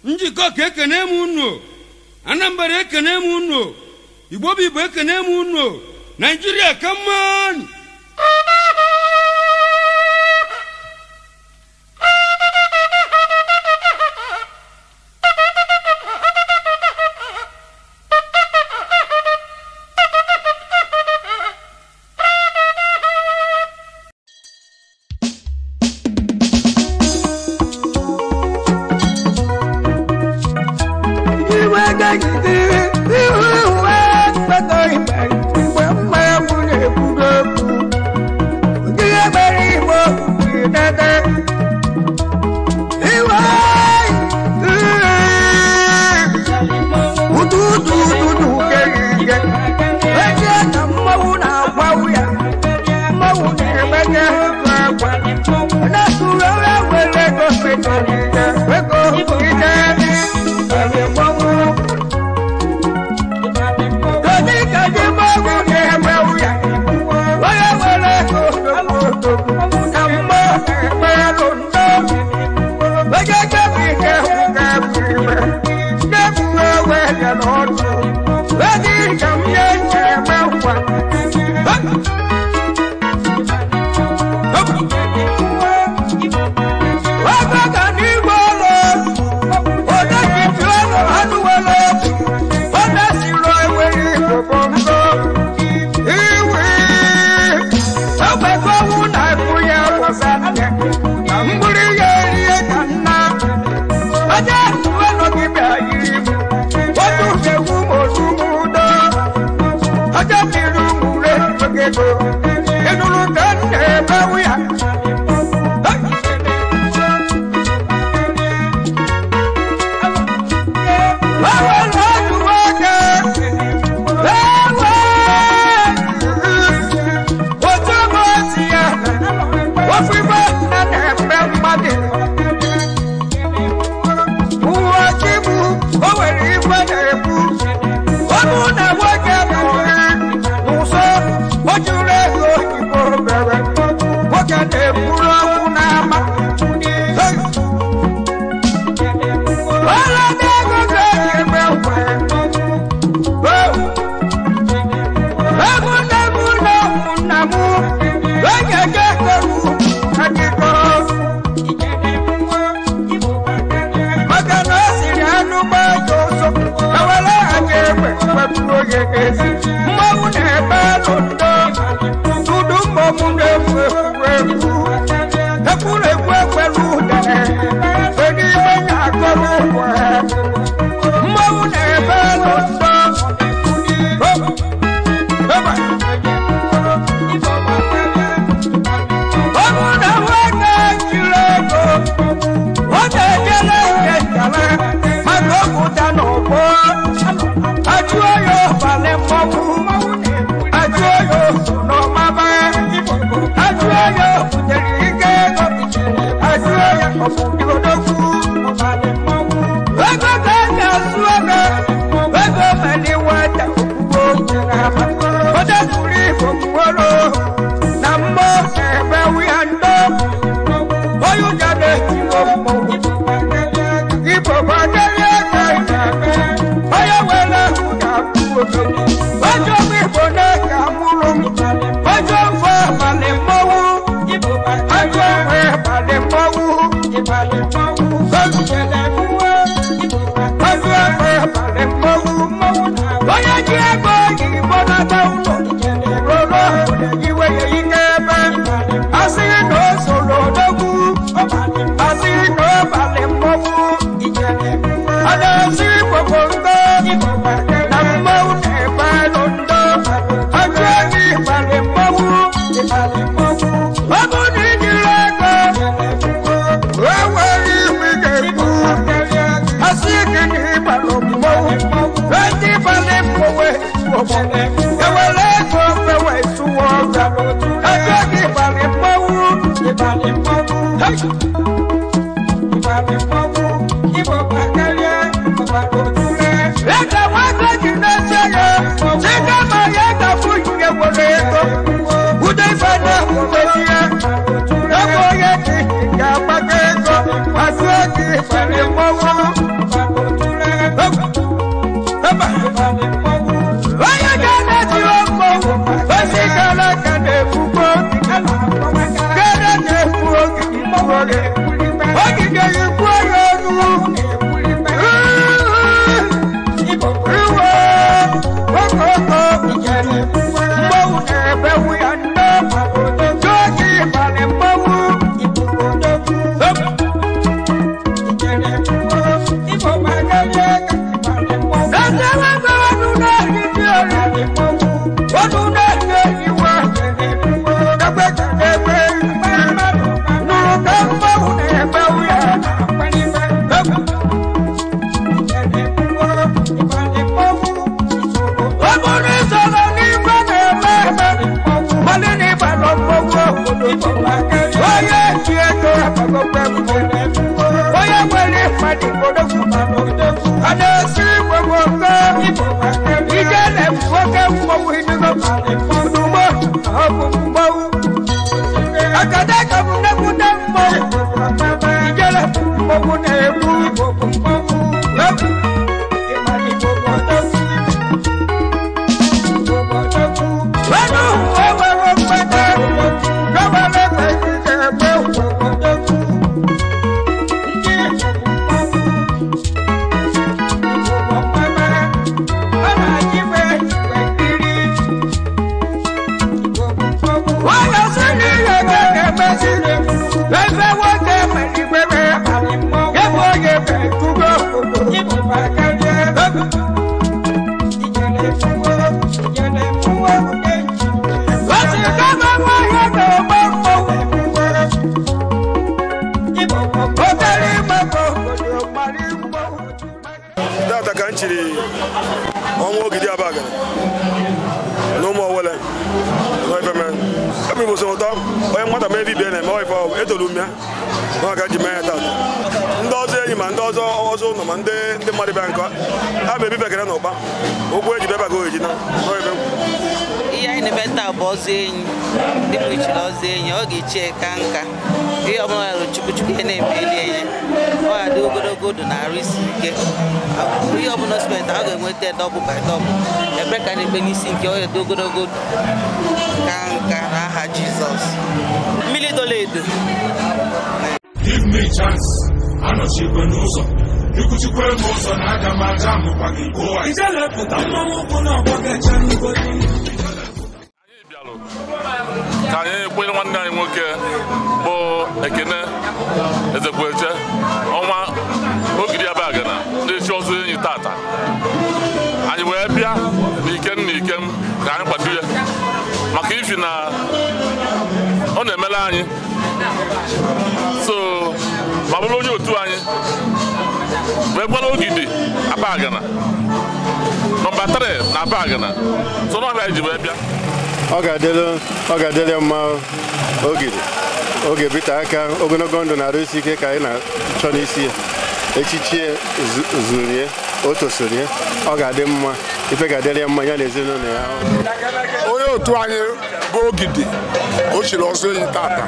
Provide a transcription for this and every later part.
njikọ ka ekene m unu Anambra ekene m unu Igbo bụ Igbo ekene m unu Nigeria come on Thank you. Data kanchiri onwo gidi abaga no more wala no even abi bo so to o nwata me bi be na me o ifo etolumia no ga ji me ta ndozo enyi ma ndozo ozo no ma ndị mmadụ be nka ha be bi bekere na ụba ogwu eji beba go eji na no even ihe anyị na-ebeta bụ ọzọ enyi ndị mụ ichiri ọzọ enyi ọ ga-eche ka nka ihe ọbụla ya chukwu ihe na-emeli enye ọ ga-adị ogologo ndụ na arụ isi ike ihe ọbụla spent a ga-enweta dọbụ by dọbụ ebe ka na-ekpe n'isi nke ọ ga-adị ogologo ka nka n'aha Jizọs mmiri dolo edo. Give me chance, anọchikwe n'ụzọ ikwuchikwe n'ụzọ na aga m aja mụkwa gị ụwa ijelepụta mmanwụ ụkwụ na ọgbọ ga-eche n'ugodi. Ka anyị kwenye nwanne anyị nwoke bụ Ekene Ezekweche ọnwa Ogidi Abagana ndị chi ọzọ enyi tata anyị wee bịa n'ikem ka anyị kwado ya maka ifi na ọ na-emela anyị so ma bụrụ onye otu anyị wee gwara Ogidi Abagana nọmba 3 na Abagana so n'ọbịa anyị ji wee bịa ọ ga-adịrị mma oge bite aka ogologo ndụ na-arụ isi ike ka anyị na-achọ n'isi ya echichi zurie o tosorie ọ ga-adị mma ife ga-adịrị ya mma ya na ezinụlọ ya. Onye otu anyị bụ Ogidi o chiri ọzọ enyi tata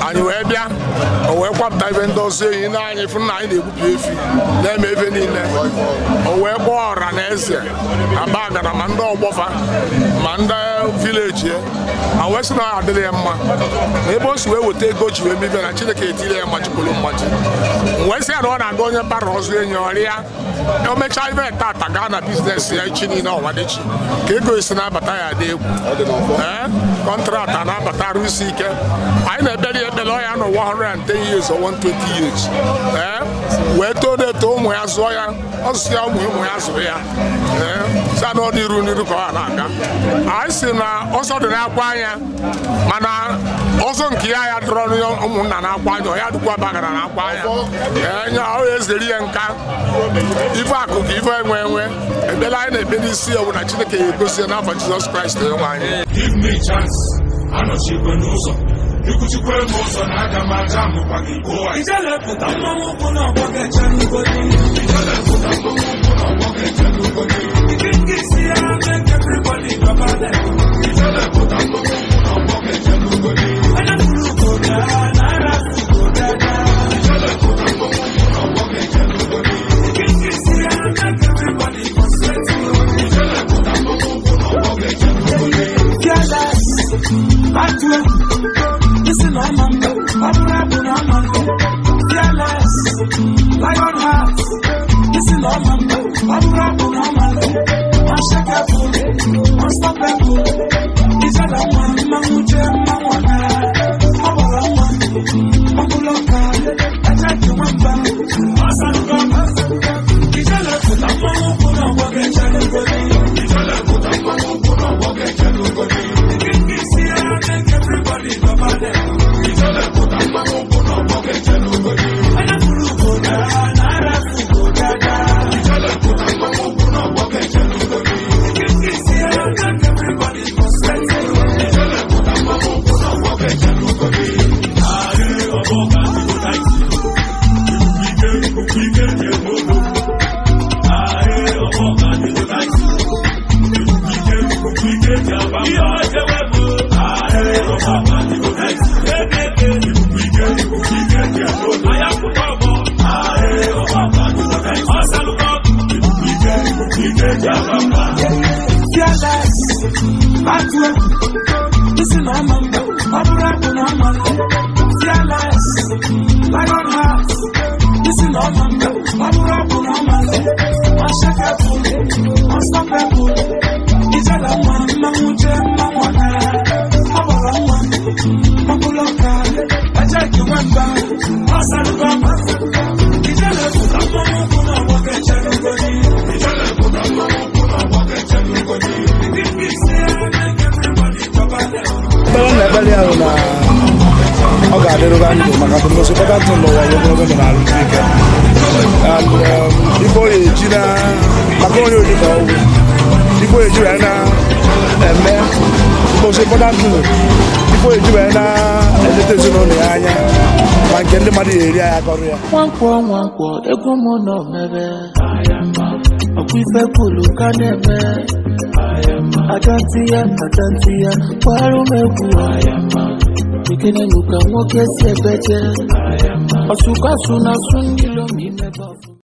anyị wee bịa o wee kwapụta ife ndị ọzọ enyi na anyị fụ na anyị na-egbupụ efi na-eme ebe niile o wee gbaa ọra na eze Abagana ma ndị ọgbọfa ma ndị vileji ma wee sị na ọ adịrị ya mma na ebe o si wee weta ego ji wee mebe na Chineke etiri ya machikwuru mmachi wee sị ya na ọ na-aga onye bara ọzọ enyi ọrịa o mechaa ife tata gaa na biznes ya ichi niile ọwadechi ka ego esi na-abata ya dị egwu kọntraktị a na-abata arụ isi ike anyị na-ebeli ekpere ọ ya nọ 110 years or 120 years wee too na-eto ụmụ ya zụọ ya ọzụsụ ya ụmụ ya zụrụ ya si na ọ dị n'iru ka ọ na-aga anyị si na ọzọ dị na-akwa anya mana ọzọ nke ya dọrọ ụmụnna na-akwa anya ọ ya dịkwa Abagana na-akwa anya enye ọ ezeri ya nka ife akụ ka ife enwe ekpere anyị na-ekpe n'isi ya bụ na Chineke ya egosi n'afọ Jizọs Kraịst enwe anyị. Give me chance, anọchikwe n'ụzọ ikwuchikwe n'ụzọ na aga m aja mụkwa gị ụwa ijelepụta mmanwụ ụkwụ na ọgbọ ga-eche n'ugodi ijelepụta mmanwụ ụkwụ na ọgbọ ga-eche n'ugodi ike isi ya make everybody gaba level ijelepụta mmanwụ ụkwụ na ọgbọ ga-eche n'ugodi anya furu ugoda na ara ugoda ijelepụta mmanwụ ụkwụ na ọgbọ ga-eche n'ugodi ike isi ya make everybody concentrate ijelepụta mmanwụ ụkwụ na ọgbọ ga-eche n'ugodi fearless battle isi na ọma mbe ọbụrụ abụ na ọma mbe fearless lion heart isi na ọma mbe ọbụrụ abụ na ọma mbe unshakable unstoppable ijala nwa mmanwụ jee mmanwụ na ọgbara nwa ọbụla ọka ajaghị nwamba ọsanụgọba ijala pụta mmanwụ ụkwụ na ọgbọ ga-eche n'ugodi ijala pụta mmanwụ ụkwụ na ọgbọ ga-eche n'ugodi everybody gaba level ijelepụta mmanwụ ụkwụ na ọgbọ ga-eche n'ugodi anya furu ugoda na ara Atantia, Mikene nuka mwoke si ebeje. Asuka suna sunilo mi meba.